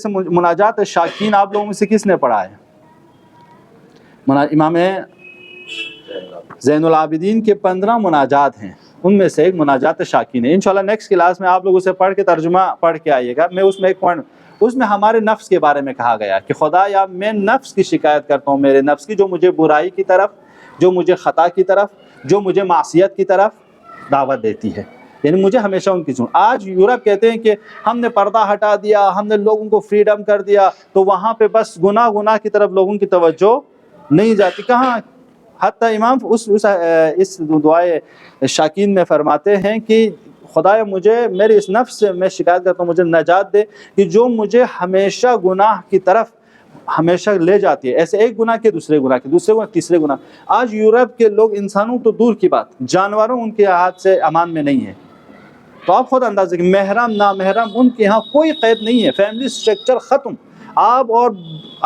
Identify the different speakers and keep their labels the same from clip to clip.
Speaker 1: مناجات شاکین آپ لوگوں میں سے کس نے پڑھا ہے؟ امام زین العابدین کے 15 مناجات ہیں، ان میں سے ایک مناجات شاکین ہے۔ انشاءاللہ نیکسٹ کلاس میں آپ لوگ اسے پڑھ کے ترجمہ پڑھ کے آئیے گا۔ میں اس میں ایک پوائنٹ، اس میں ہمارے نفس کے بارے میں کہا گیا کہ خدایا میں نفس کی شکایت کرتا ہوں، میرے نفس کی، جو مجھے برائی کی طرف، جو مجھے خطا کی طرف، جو مجھے معصیت کی طرف دعوت دیتی ہے، یعنی مجھے ہمیشہ ان کی سن۔ آج یورپ کہتے ہیں کہ ہم نے پردہ ہٹا دیا، ہم نے لوگوں کو فریڈم کر دیا، تو وہاں پہ بس گناہ کی طرف لوگوں کی توجہ نہیں جاتی۔ کہاں؟ حتیٰ امام اس دعائے شاکین میں فرماتے ہیں کہ خدایا مجھے میرے اس نفس سے میں شکایت کرتا ہوں، مجھے نجات دے کہ جو مجھے ہمیشہ گناہ کی طرف ہمیشہ لے جاتی ہے، ایسے ایک گناہ کے دوسرے گناہ کے، دوسرے گناہ تیسرے گناہ۔ آج یورپ کے لوگ، انسانوں تو دور کی بات، جانوروں ان کے ہاتھ سے امان میں نہیں ہے۔ تو آپ خود اندازہ کہ محرم نامحرم ان کے ہاں کوئی قید نہیں ہے، فیملی سٹرکچر ختم۔ آپ اور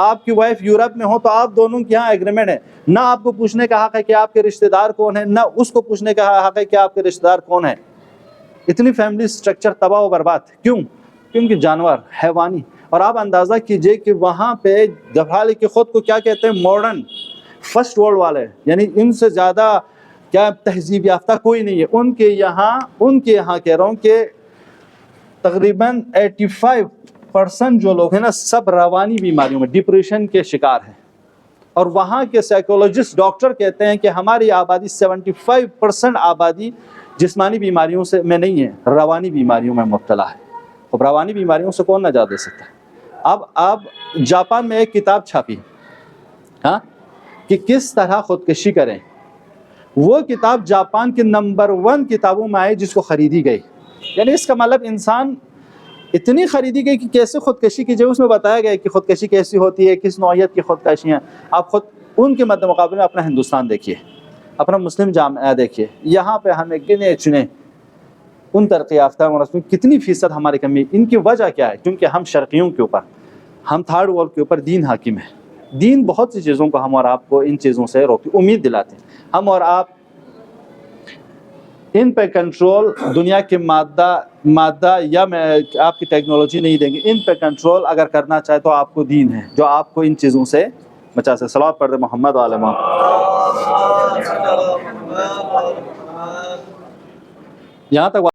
Speaker 1: آپ کی وائف یورپ میں ہو تو آپ دونوں کے ہاں ایگریمنٹ ہے، نہ آپ کو پوچھنے کا حق ہے کہ آپ کے رشتہ دار کون ہیں، نہ اس کو پوچھنے کا حق ہے کہ آپ کے رشتہ دار کون ہیں۔ اتنی فیملی سٹرکچر تباہ و برباد کیوں؟ کیونکہ جانور، حیوانی۔ اور آپ اندازہ کیجئے کہ وہاں پہ دفعال کے خود کو کیا کہتے ہیں، ماڈرن فرسٹ ورلڈ والے، یعنی ان سے زیادہ کیا تہذیب یافتہ کوئی نہیں ہے۔ ان کے یہاں کہہ رہا ہوں کہ تقریباً 85% جو لوگ ہیں نا، سب روانی بیماریوں میں، ڈپریشن کے شکار ہیں۔ اور وہاں کے سائیکولوجسٹ ڈاکٹر کہتے ہیں کہ ہماری آبادی 75% آبادی جسمانی بیماریوں سے میں نہیں ہے، روانی بیماریوں میں مبتلا ہے۔ اب روانی بیماریوں سے کون نجات دے سکتا ہے؟ اب جاپان میں ایک کتاب چھاپی کہ کس طرح خودکشی کریں۔ وہ کتاب جاپان کے نمبر 1 کتابوں میں آئی جس کو خریدی گئی۔ یعنی اس کا مطلب انسان اتنی خریدی گئی کہ کیسے خودکشی کی جائے۔ اس میں بتایا گیا کہ خودکشی کیسی ہوتی ہے، کس نوعیت کی خودکشیاں۔ آپ خود ان کے مد مقابلے میں اپنا ہندوستان دیکھیے، اپنا مسلم جامعہ دیکھیے، یہاں پہ ہمیں گنے چنے ان ترقی یافتہ میں کتنی فیصد ہماری کمی۔ ان کی وجہ کیا ہے؟ کیونکہ ہم شرقیوں کے اوپر، ہم تھرڈ ورلڈ کے اوپر دین حاکم ہے۔ دین بہت سی چیزوں کو ہم اور آپ کو ان چیزوں سے روکتی، امید دلاتے ہیں۔ ہم اور آپ ان پہ کنٹرول دنیا کے مادہ یا میں آپ کی ٹیکنالوجی نہیں دیں گے۔ ان پہ کنٹرول اگر کرنا چاہے تو آپ کو دین ہے جو آپ کو ان چیزوں سے بچا سکے۔ صلوات پڑھ دے محمد و علی محمد۔ یہاں تک